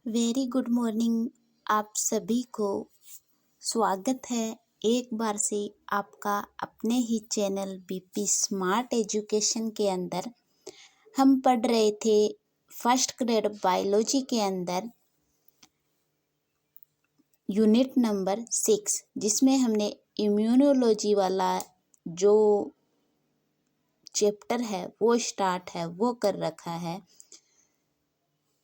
Very good morning. आप सभी को स्वागत है एक बार से आपका अपने ही चैनल बीपी स्मार्ट एजुकेशन के अंदर। हम पढ़ रहे थे फर्स्ट ग्रेड बायोलॉजी के अंदर यूनिट नंबर 6, जिसमें हमने इम्यूनोलॉजी वाला जो चैप्टर है वो स्टार्ट है वो कर रखा है।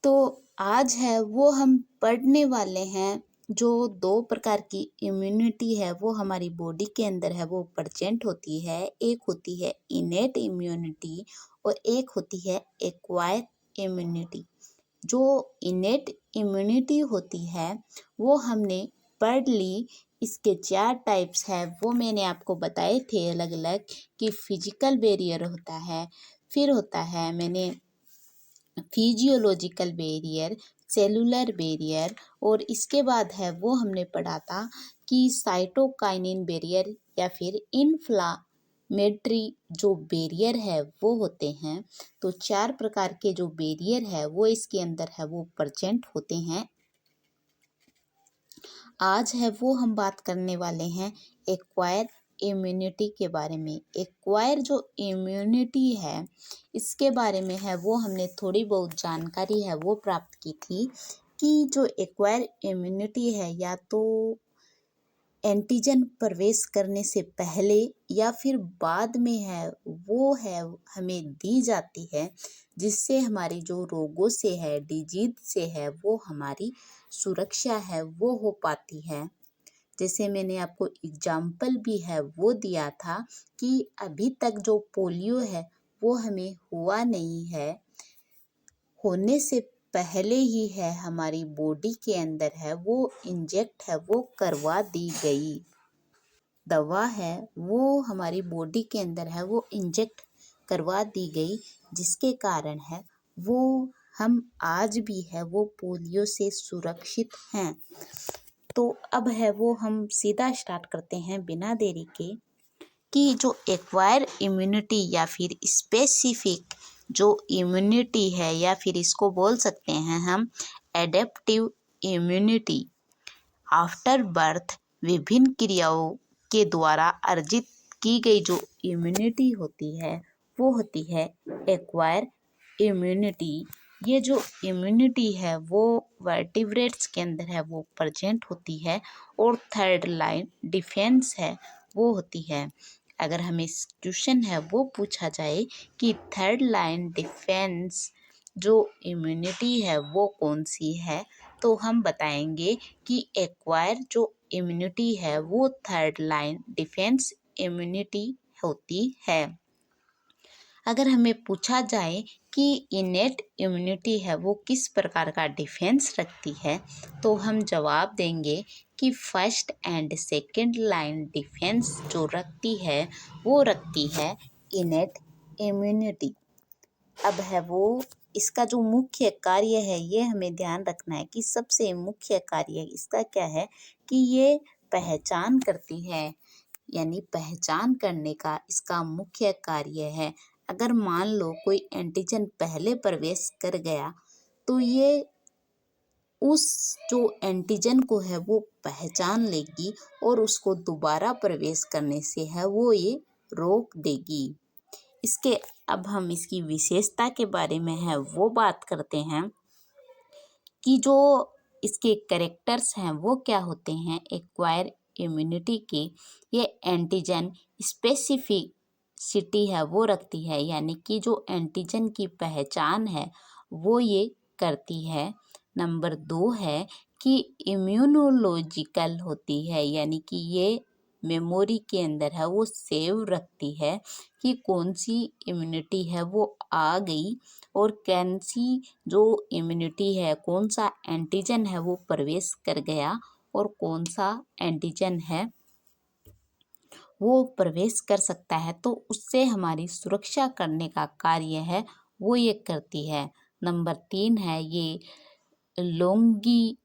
तो आज है वो हम पढ़ने वाले हैं जो दो प्रकार की इम्यूनिटी है वो हमारी बॉडी के अंदर है वो प्रेजेंट होती है। एक होती है इनेट इम्यूनिटी और एक होती है एक्वायर इम्यूनिटी। जो इनेट इम्यूनिटी होती है वो हमने पढ़ ली। इसके 4 टाइप्स है वो मैंने आपको बताए थे अलग अलग कि फिजिकल बैरियर होता है, फिर होता है मैंने फिजियोलॉजिकल बैरियर, सेलुलर बैरियर, और इसके बाद है वो हमने पढ़ा था कि साइटोकाइनिन बैरियर या फिर इन्फ्लामेटरी जो बैरियर है वो होते हैं। तो 4 प्रकार के जो बैरियर है वो इसके अंदर है वो प्रेजेंट होते हैं। आज है वो हम बात करने वाले हैं एक्वायर इम्यूनिटी के बारे में। एक्वायर जो इम्यूनिटी है इसके बारे में है वो हमने थोड़ी बहुत जानकारी है वो प्राप्त की थी कि जो एक्वायर इम्यूनिटी है या तो एंटीजन प्रवेश करने से पहले या फिर बाद में है वो है हमें दी जाती है, जिससे हमारी जो रोगों से है डिजीज से है वो हमारी सुरक्षा है वो हो पाती है। जैसे मैंने आपको एग्जाम्पल भी है वो दिया था कि अभी तक जो पोलियो है वो हमें हुआ नहीं है, होने से पहले ही है हमारी बॉडी के अंदर है वो इंजेक्ट है वो करवा दी गई दवा है वो हमारी बॉडी के अंदर है वो इंजेक्ट करवा दी गई, जिसके कारण है वो हम आज भी है वो पोलियो से सुरक्षित हैं। तो अब है वो हम सीधा स्टार्ट करते हैं बिना देरी के कि जो एक्वायर इम्यूनिटी या फिर स्पेसिफिक जो इम्यूनिटी है या फिर इसको बोल सकते हैं हम एडेप्टिव इम्यूनिटी, आफ्टर बर्थ विभिन्न क्रियाओं के द्वारा अर्जित की गई जो इम्यूनिटी होती है वो होती है एक्वायर इम्यूनिटी। ये जो इम्यूनिटी है वो वर्टिब्रेट्स के अंदर है वो प्रेजेंट होती है और थर्ड लाइन डिफेंस है वो होती है। अगर हमें क्वेश्चन है वो पूछा जाए कि थर्ड लाइन डिफेंस जो इम्यूनिटी है वो कौन सी है, तो हम बताएंगे कि एक्वायर जो इम्यूनिटी है वो थर्ड लाइन डिफेंस इम्यूनिटी होती है। अगर हमें पूछा जाए कि इनेट इम्यूनिटी है वो किस प्रकार का डिफेंस रखती है, तो हम जवाब देंगे कि first and second line defence जो रखती है वो रखती है इनेट इम्यूनिटी। अब है वो इसका जो मुख्य कार्य है ये हमें ध्यान रखना है कि सबसे मुख्य कार्य इसका क्या है कि ये पहचान करती है, यानी पहचान करने का इसका मुख्य कार्य है। अगर मान लो कोई एंटीजन पहले प्रवेश कर गया तो ये उस जो एंटीजन को है वो पहचान लेगी और उसको दोबारा प्रवेश करने से है वो ये रोक देगी। इसके अब हम इसकी विशेषता के बारे में है वो बात करते हैं कि जो इसके कैरेक्टर्स हैं वो क्या होते हैं एक्वायर इम्यूनिटी के। ये एंटीजन स्पेसिफिसिटी है वो रखती है, यानी कि जो एंटीजन की पहचान है वो ये करती है। नंबर 2 है कि इम्यूनोलॉजिकल होती है, यानी कि ये मेमोरी के अंदर है वो सेव रखती है कि कौन सी इम्यूनिटी है वो आ गई और कौन सी जो इम्यूनिटी है कौन सा एंटीजन है वो प्रवेश कर गया और कौन सा एंटीजन है वो प्रवेश कर सकता है, तो उससे हमारी सुरक्षा करने का कार्य है वो ये करती है। नंबर 3 है ये लॉन्गिटी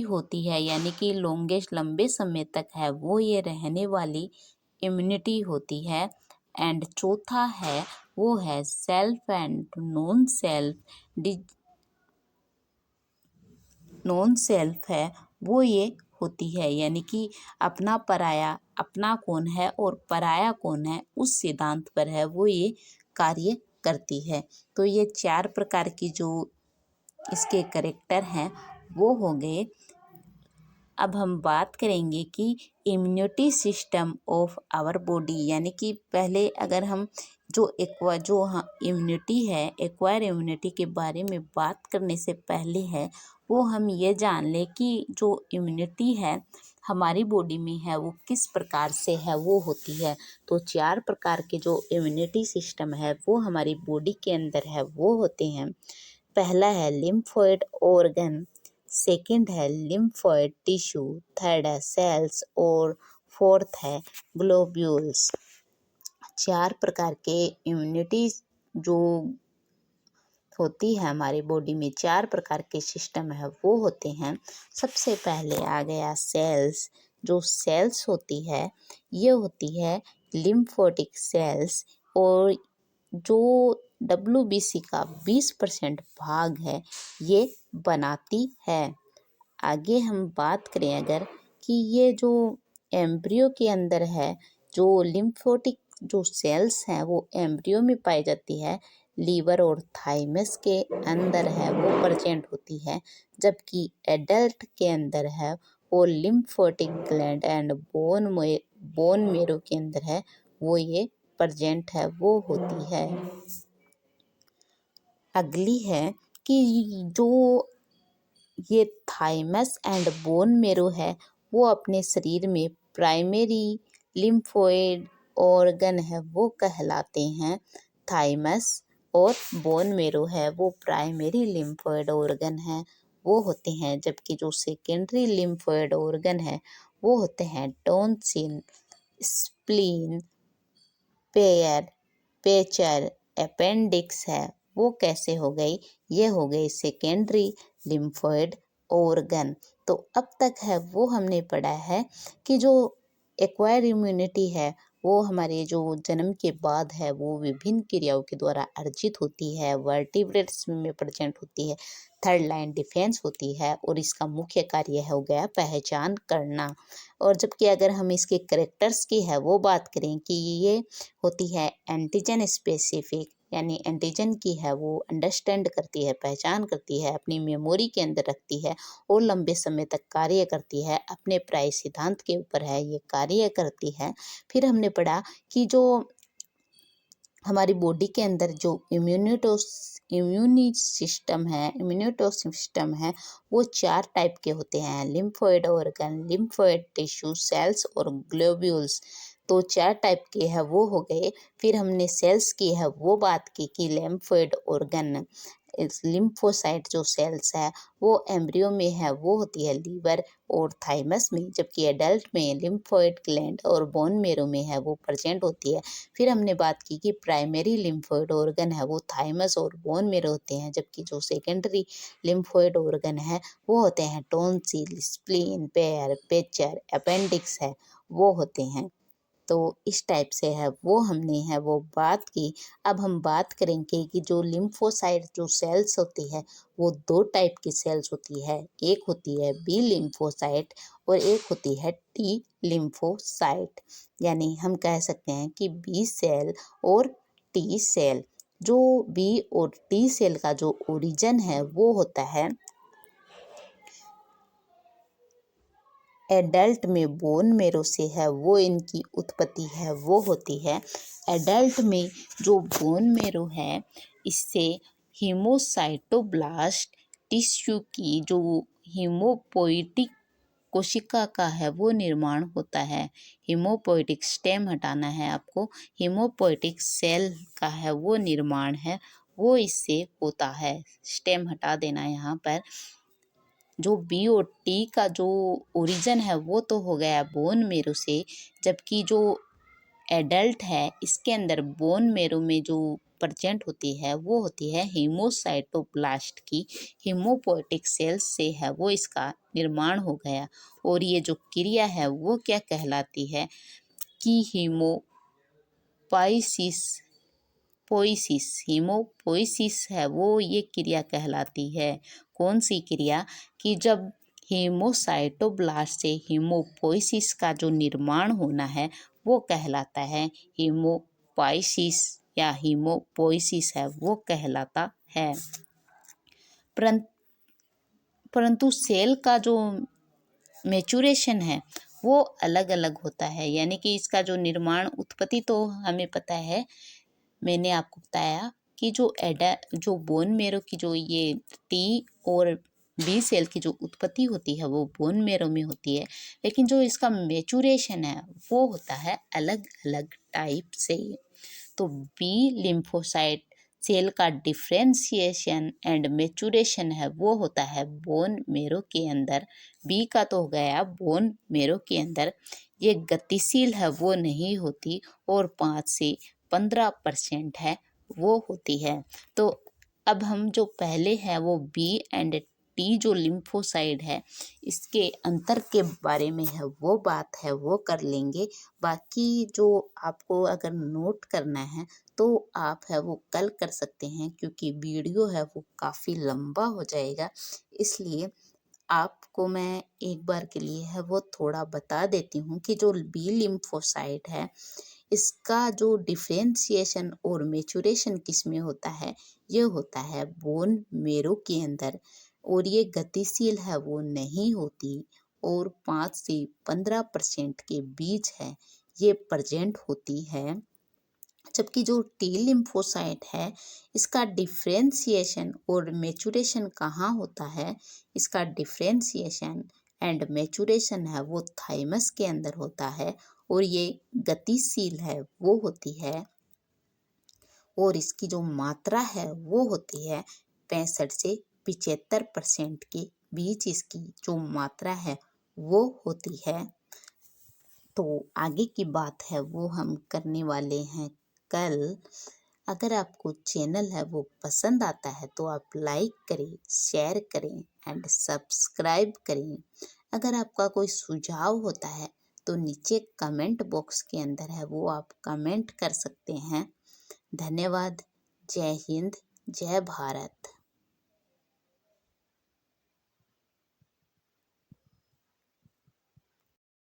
होती है, यानी कि लॉन्गेस्ट लंबे समय तक है वो ये रहने वाली इम्यूनिटी होती है। एंड चौथा है वो है self and non self non self है वो ये होती है, यानी कि अपना पराया अपना कौन है और पराया कौन है उस सिद्धांत पर है वो ये कार्य करती है। तो ये 4 प्रकार की जो इसके कैरेक्टर हैं वो हो गए। अब हम बात करेंगे कि immunity system of our body, यानी कि पहले अगर हम जो इम्यूनिटी है, एक्वायर इम्यूनिटी के बारे में बात करने से पहले है वो हम ये जान लें कि जो इम्यूनिटी है हमारी बॉडी में है वो किस प्रकार से है वो होती है। तो 4 प्रकार के जो इम्यूनिटी सिस्टम है वो हमारी बॉडी के अंदर है वो होते हैं। पहला है लिम्फोइड ऑर्गन, सेकंड है लिम्फोइड टिश्यू, थर्ड है सेल्स और फोर्थ है ग्लोब्यूल्स। 4 प्रकार के इम्यूनिटी जो होती है हमारी बॉडी में, 4 प्रकार के सिस्टम है वो होते हैं। सबसे पहले आ गया सेल्स। जो सेल्स होती है ये होती है लिम्फोटिक सेल्स, और जो WBC का 20% भाग है ये बनाती है। आगे हम बात करें अगर कि ये जो एम्ब्रियो के अंदर है, जो लिम्फोटिक जो सेल्स हैं वो एम्ब्रियो में पाई जाती है, लीवर और थाइमस के अंदर है वो प्रेजेंट होती है, जबकि एडल्ट के अंदर है वो lymphatic gland and bone marrow के अंदर है वो ये प्रेजेंट है वो होती है। अगली है कि जो ये थाइमस एंड बोन मेरो है वो अपने शरीर में प्राइमरी लिम्फोइड ऑर्गन है वो कहलाते हैं। थाइमस और बोन मेरो है वो प्राइमरी लिम्फोइड ऑर्गन है वो होते हैं, जबकि जो सेकेंडरी लिम्फोइड ऑर्गन है वो होते हैं टॉन्सिल, स्प्लीन, पेयर, पेचर, अपेंडिक्स है वो कैसे हो गई, ये हो गई सेकेंडरी लिम्फोइड ऑर्गन। तो अब तक है वो हमने पढ़ा है कि जो एक्वायर इम्यूनिटी है वो हमारे जो जन्म के बाद है वो विभिन्न क्रियाओं के द्वारा अर्जित होती है, वर्टिब्रेट्स में प्रेजेंट होती है, थर्ड लाइन डिफेंस होती है, और इसका मुख्य कार्य हो गया पहचान करना। और जबकि अगर हम इसके करेक्टर्स की है वो बात करें कि ये होती है एंटीजन स्पेसिफिक, यानी एंटीजन की है वो अंडरस्टैंड करती है, पहचान करती है, अपनी मेमोरी के अंदर रखती है और लंबे समय तक कार्य करती है, अपने प्राय सिद्धांत के ऊपर है ये कार्य करती है। फिर हमने पढ़ा कि जो हमारी बॉडी के अंदर जो इम्यूनिटो सिस्टम है वो 4 टाइप के होते हैं, lymphoid organ, lymphoid tissue, cells और ग्लोब्यूल्स। तो 4 टाइप के है वो हो गए। फिर हमने सेल्स की है वो बात की कि लिम्फोइड ऑर्गन, लिम्फोसाइट जो सेल्स है वो एम्ब्रियो में है वो होती है लीवर और थाइमस में, जबकि एडल्ट में लिम्फोइड ग्लैंड और बोन मेरो में है वो प्रेजेंट होती है। फिर हमने बात की कि प्राइमरी लिम्फोइड ऑर्गन है वो थाइमस और बोन मेरो होते हैं, जबकि जो सेकेंडरी लिम्फोइड ऑर्गन है वो होते हैं टॉन्सिल, स्प्लीन, पेयर, पेचर, अपेंडिक्स है वो होते हैं। तो इस टाइप से है वो हमने है वो बात की। अब हम बात करेंगे कि जो लिम्फोसाइट जो सेल्स होती है वो 2 टाइप की सेल्स होती है, एक होती है बी लिम्फोसाइट और एक होती है टी लिम्फोसाइट। यानी हम कह सकते हैं कि बी सेल और टी सेल। जो बी और टी सेल का जो ओरिजिन है वो होता है एडल्ट में बोन मेरो से है वो इनकी उत्पत्ति है वो होती है। एडल्ट में जो बोन मेरो है इससे हीमोसाइटोब्लास्ट टिश्यू की जो हीमोपोइटिक कोशिका का है वो निर्माण होता है। हीमोपोइटिक स्टेम हटाना है आपको, हीमोपोइटिक सेल का है वो निर्माण है वो इससे होता है, स्टेम हटा देना यहाँ पर। जो बी और टी का जो ओरिजिन है वो तो हो गया बोन मेरो से, जबकि जो एडल्ट है इसके अंदर बोन मेरो में जो प्रेजेंट होती है वो होती है हीमोसाइटोब्लास्ट की हीमोपोइटिक सेल्स से है वो इसका निर्माण हो गया। और ये जो क्रिया है वो क्या कहलाती है कि हीमोपाइसिस हीमोपोइसिस है वो ये क्रिया कहलाती है। कौन सी क्रिया? कि जब हीमोसाइटोब्लास्ट से हीमोपोइसिस का जो निर्माण होना है वो कहलाता है हीमोपाइसिस या हीमोपोइसिस है वो कहलाता है। परंतु सेल का जो मैच्योरेशन है वो अलग अलग होता है, यानी कि इसका जो निर्माण उत्पत्ति तो हमें पता है, मैंने आपको बताया कि जो बोन मेरो की जो ये टी और बी सेल की जो उत्पत्ति होती है वो बोन मेरो में होती है, लेकिन जो इसका मैच्योरेशन है वो होता है अलग अलग टाइप से। तो बी लिम्फोसाइट सेल का डिफ्रेंसिएशन एंड मैच्योरेशन है वो होता है बोन मेरो के अंदर। बी का तो हो गया बोन मेरो के अंदर, ये गतिशील है वो नहीं होती और 5 से 15% है वो होती है। तो अब हम जो पहले है वो बी एंड टी जो लिम्फोसाइड है इसके अंतर के बारे में है वो बात है वो कर लेंगे। बाकी जो आपको अगर नोट करना है तो आप है वो कल कर सकते हैं, क्योंकि वीडियो है वो काफ़ी लंबा हो जाएगा। इसलिए आपको मैं एक बार के लिए है वो थोड़ा बता देती हूँ कि जो बी लिम्फोसाइट है इसका जो डिफरेंशिएशन और मैच्योरेशन किस में होता है, ये होता है बोन मेरो के अंदर, और ये गतिशील है वो नहीं होती और 5 से 15% के बीच है ये प्रेजेंट होती है। जबकि जो टी लिम्फोसाइट है इसका डिफरेंशिएशन और मैच्योरेशन कहाँ होता है, इसका डिफरेंशिएशन एंड मैच्योरेशन है वो थाइमस के अंदर होता है और ये गतिशील है वो होती है, और इसकी जो मात्रा है वो होती है 65 से 75% के बीच इसकी जो मात्रा है वो होती है। तो आगे की बात है वो हम करने वाले हैं कल। अगर आपको चैनल है वो पसंद आता है तो आप लाइक करें, शेयर करें एंड सब्सक्राइब करें। अगर आपका कोई सुझाव होता है तो नीचे कमेंट बॉक्स के अंदर है वो आप कमेंट कर सकते हैं। धन्यवाद। जय हिंद, जय भारत।